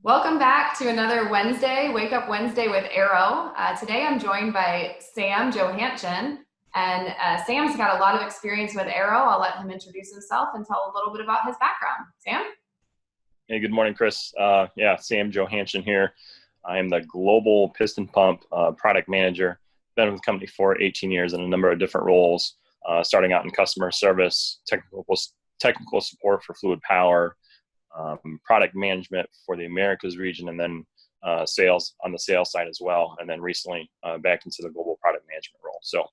Welcome back to another Wednesday, Wake Up Wednesday with ARO. Today I'm joined by Sam Johantgen, and Sam's got a lot of experience with ARO. I'll let him introduce himself and tell a little bit about his background. Sam? Hey, good morning, Chris. Sam Johantgen here. I am the Global Piston Pump Product Manager. Been with the company for 18 years in a number of different roles, starting out in customer service, technical support for fluid power, product management for the Americas region, and then sales on the sales side as well. And then recently back into the global product management role. So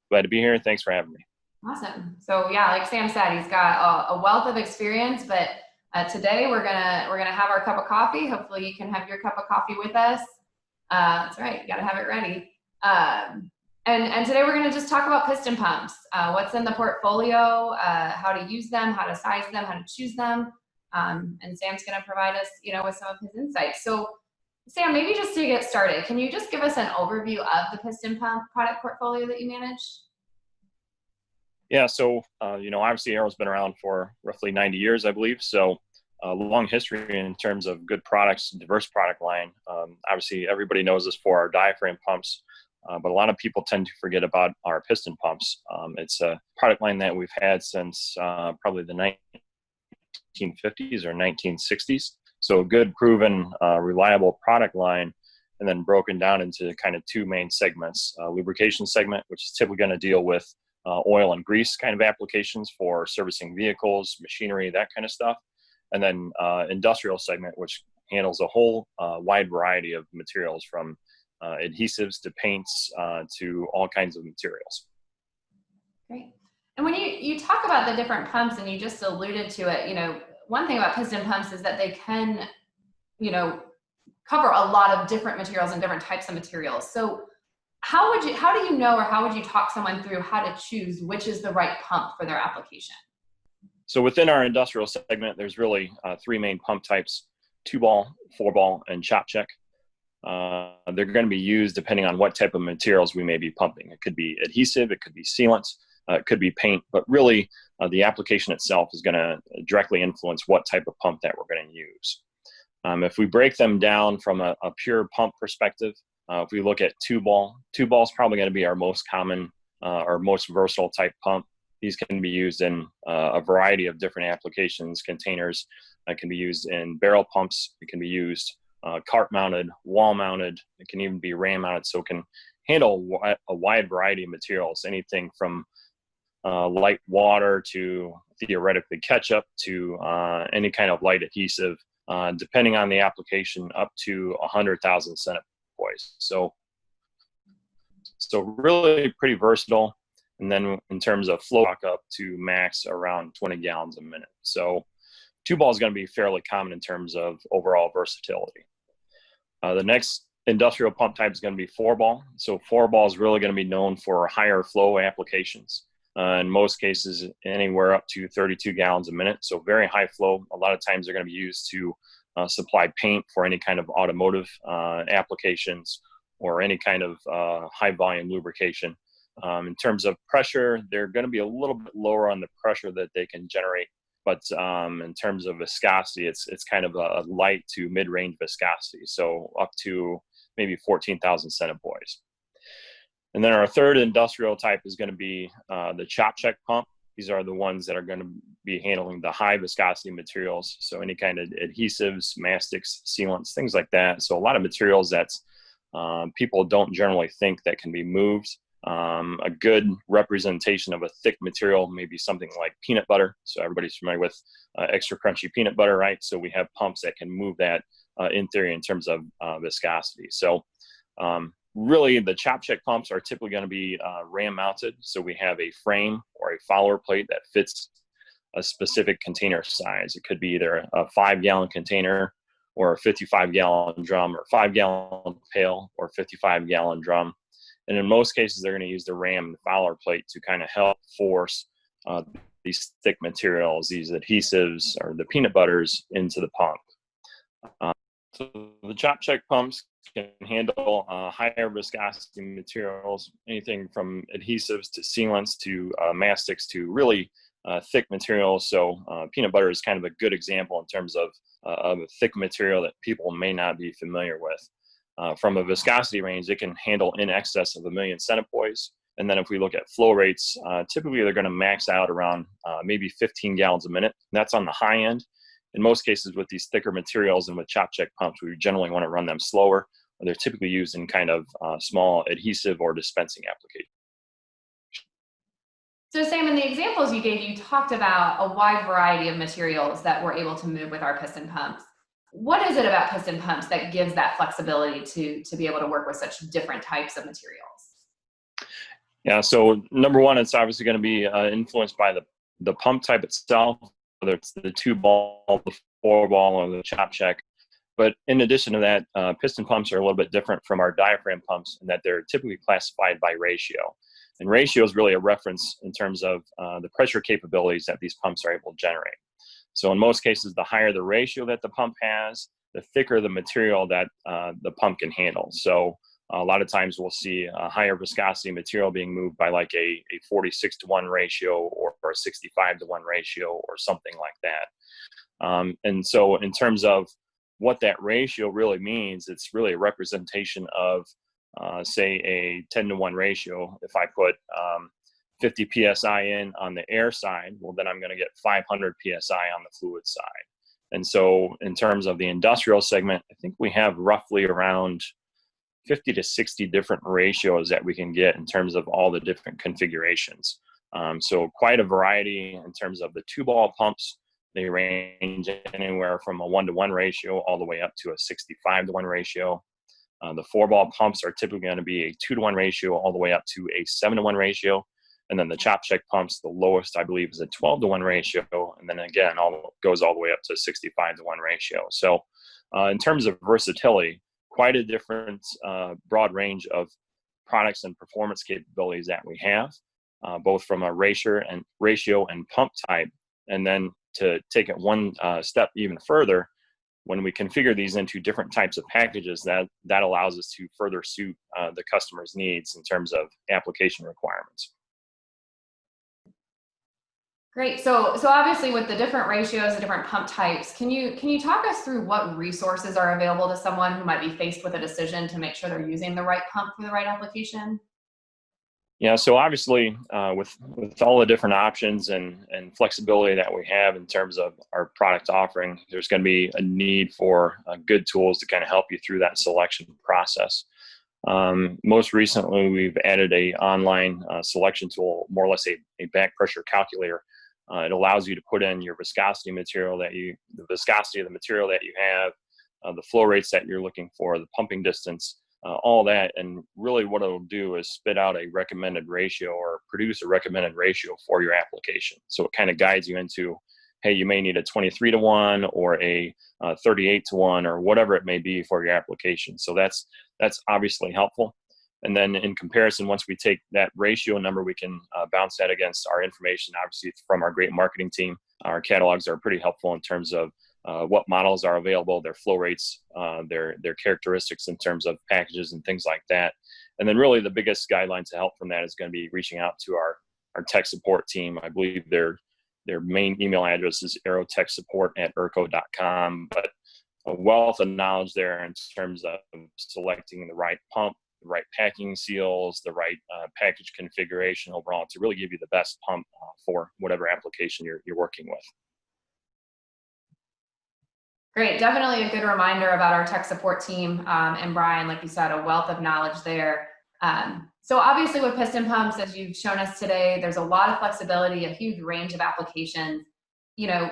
glad to be here. Thanks for having me. Awesome. So yeah, like Sam said, he's got a wealth of experience, but today we're gonna have our cup of coffee. Hopefully you can have your cup of coffee with us. That's right, you gotta have it ready. And today we're gonna just talk about piston pumps. What's in the portfolio, how to use them, how to size them, how to choose them. And Sam's going to provide us, with some of his insights. So, Sam, maybe just to get started, can you just give us an overview of the piston pump product portfolio that you manage? Yeah, so, obviously ARO's been around for roughly 90 years, I believe. So a long history in terms of good products, diverse product line. Obviously, everybody knows us for our diaphragm pumps, but a lot of people tend to forget about our piston pumps. It's a product line that we've had since probably the 1950s or 1960s. So a good, proven, reliable product line, and then broken down into kind of two main segments. Lubrication segment, which is typically going to deal with oil and grease kind of applications for servicing vehicles, machinery, that kind of stuff. And then industrial segment, which handles a whole wide variety of materials, from adhesives to paints to all kinds of materials. Great. And when you talk about the different pumps, and you just alluded to it, one thing about piston pumps is that they can, cover a lot of different materials and different types of materials. So how do you know, or how would you talk someone through how to choose which is the right pump for their application? So within our industrial segment, there's really three main pump types: 2-ball, 4-ball, and chop check. They're going to be used depending on what type of materials we may be pumping. It could be adhesive, it could be sealant, it could be paint, but really the application itself is going to directly influence what type of pump that we're going to use. If we break them down from a pure pump perspective, if we look at 2-ball, 2-ball is probably going to be our most common or most versatile type pump. These can be used in a variety of different applications, containers. It can be used in barrel pumps. It can be used cart mounted, wall mounted. It can even be ram mounted, so it can handle a wide variety of materials, anything from light water to theoretically ketchup to any kind of light adhesive, depending on the application, up to 100,000 centipoise. So really pretty versatile. And then in terms of flow, up to max around 20 gallons a minute. So 2-ball is going to be fairly common in terms of overall versatility. The next industrial pump type is going to be 4-ball. So 4-ball is really going to be known for higher flow applications. In most cases, anywhere up to 32 gallons a minute. So very high flow. A lot of times they're going to be used to supply paint for any kind of automotive applications or any kind of high volume lubrication. In terms of pressure, they're going to be a little bit lower on the pressure that they can generate. But in terms of viscosity, it's kind of a light to mid-range viscosity. So up to maybe 14,000 centipoise. And then our third industrial type is going to be the chop check pump. These are the ones that are going to be handling the high viscosity materials. So any kind of adhesives, mastics, sealants, things like that. So a lot of materials that people don't generally think that can be moved. A good representation of a thick material may be something like peanut butter. So everybody's familiar with extra crunchy peanut butter, right? So we have pumps that can move that in theory in terms of viscosity. So really, the chop check pumps are typically going to be ram mounted. So we have a frame or a follower plate that fits a specific container size. It could be either a 5-gallon container or a 55-gallon drum, or 5-gallon pail or 55-gallon drum. And in most cases, they're going to use the ram and the follower plate to kind of help force these thick materials, these adhesives or the peanut butters into the pump. So the chop check pumps can handle higher viscosity materials, anything from adhesives to sealants to mastics to really thick materials. So peanut butter is kind of a good example in terms of a thick material that people may not be familiar with. From a viscosity range, it can handle in excess of 1 million centipoise. And then if we look at flow rates, typically they're going to max out around maybe 15 gallons a minute. That's on the high end. In most cases with these thicker materials and with chop check pumps, we generally want to run them slower. They're typically used in kind of small adhesive or dispensing applications. So Sam, in the examples you gave, you talked about a wide variety of materials that we're able to move with our piston pumps. What is it about piston pumps that gives that flexibility to be able to work with such different types of materials? Yeah, so number one, it's obviously going to be influenced by the pump type itself, whether it's the 2-ball, the 4-ball, or the chop check. But in addition to that, piston pumps are a little bit different from our diaphragm pumps in that they're typically classified by ratio. And ratio is really a reference in terms of the pressure capabilities that these pumps are able to generate. So in most cases, the higher the ratio that the pump has, the thicker the material that the pump can handle. So a lot of times we'll see a higher viscosity material being moved by like a 46-to-1 ratio or a 65-to-1 ratio or something like that. And so in terms of what that ratio really means, it's really a representation of, say, a 10-to-1 ratio. If I put 50 psi in on the air side, well, then I'm going to get 500 psi on the fluid side. And so in terms of the industrial segment, I think we have roughly around 50 to 60 different ratios that we can get in terms of all the different configurations. So quite a variety in terms of the 2-ball pumps. They range anywhere from a 1-to-1 ratio all the way up to a 65-to-1 ratio. The 4-ball pumps are typically going to be a 2-to-1 ratio all the way up to a 7-to-1 ratio. And then the chop check pumps, the lowest I believe is a 12-to-1 ratio. And then again, goes all the way up to 65-to-1 ratio. So in terms of versatility, quite a different broad range of products and performance capabilities that we have, both from a ratio and pump type. And then to take it one step even further, when we configure these into different types of packages, that allows us to further suit the customer's needs in terms of application requirements. Great. So obviously with the different ratios, the different pump types, can you talk us through what resources are available to someone who might be faced with a decision to make sure they're using the right pump for the right application? Yeah, so obviously with all the different options and flexibility that we have in terms of our product offering, there's going to be a need for good tools to kind of help you through that selection process. Most recently, we've added a online selection tool, more or less a back pressure calculator. It allows you to put in your viscosity material the viscosity of the material that you have, the flow rates that you're looking for, the pumping distance, all that. And really what it'll do is spit out a recommended ratio or produce a recommended ratio for your application. So it kind of guides you into, hey, you may need a 23-to-1 or a 38-to-1 or whatever it may be for your application. So that's obviously helpful. And then in comparison, once we take that ratio number, we can bounce that against our information, obviously from our great marketing team. Our catalogs are pretty helpful in terms of what models are available, their flow rates, their characteristics in terms of packages and things like that. And then really the biggest guideline to help from that is going to be reaching out to our tech support team. I believe their main email address is arotechsupport@erco.com, but a wealth of knowledge there in terms of selecting the right pump, the right packing seals, the right package configuration overall to really give you the best pump for whatever application you're working with. Great. Definitely a good reminder about our tech support team. And Brian, like you said, a wealth of knowledge there. So obviously with piston pumps, as you've shown us today, there's a lot of flexibility, a huge range of applications.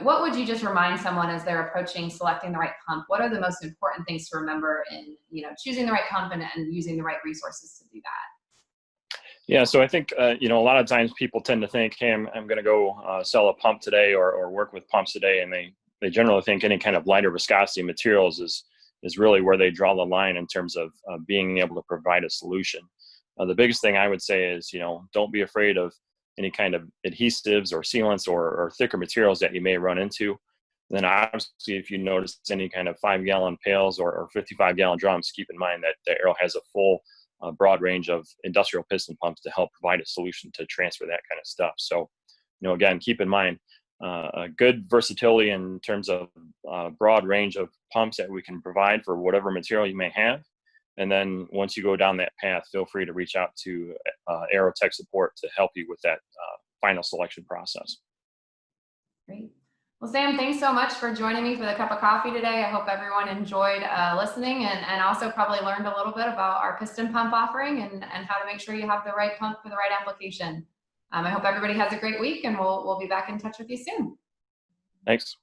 What would you just remind someone as they're approaching selecting the right pump? What are the most important things to remember in, choosing the right pump and using the right resources to do that? Yeah, so I think, a lot of times people tend to think, hey, I'm going to go sell a pump today or work with pumps today. And they generally think any kind of lighter viscosity materials is really where they draw the line in terms of being able to provide a solution. The biggest thing I would say is, don't be afraid of any kind of adhesives or sealants or thicker materials that you may run into. And then obviously, if you notice any kind of 5-gallon pails or 55-gallon drums, keep in mind that the ARO has a full broad range of industrial piston pumps to help provide a solution to transfer that kind of stuff. So again, keep in mind a good versatility in terms of broad range of pumps that we can provide for whatever material you may have. And then once you go down that path, feel free to reach out to ARO Tech Support to help you with that final selection process. Great. Well, Sam, thanks so much for joining me for the cup of coffee today. I hope everyone enjoyed listening and also probably learned a little bit about our piston pump offering and how to make sure you have the right pump for the right application. I hope everybody has a great week, and we'll be back in touch with you soon. Thanks.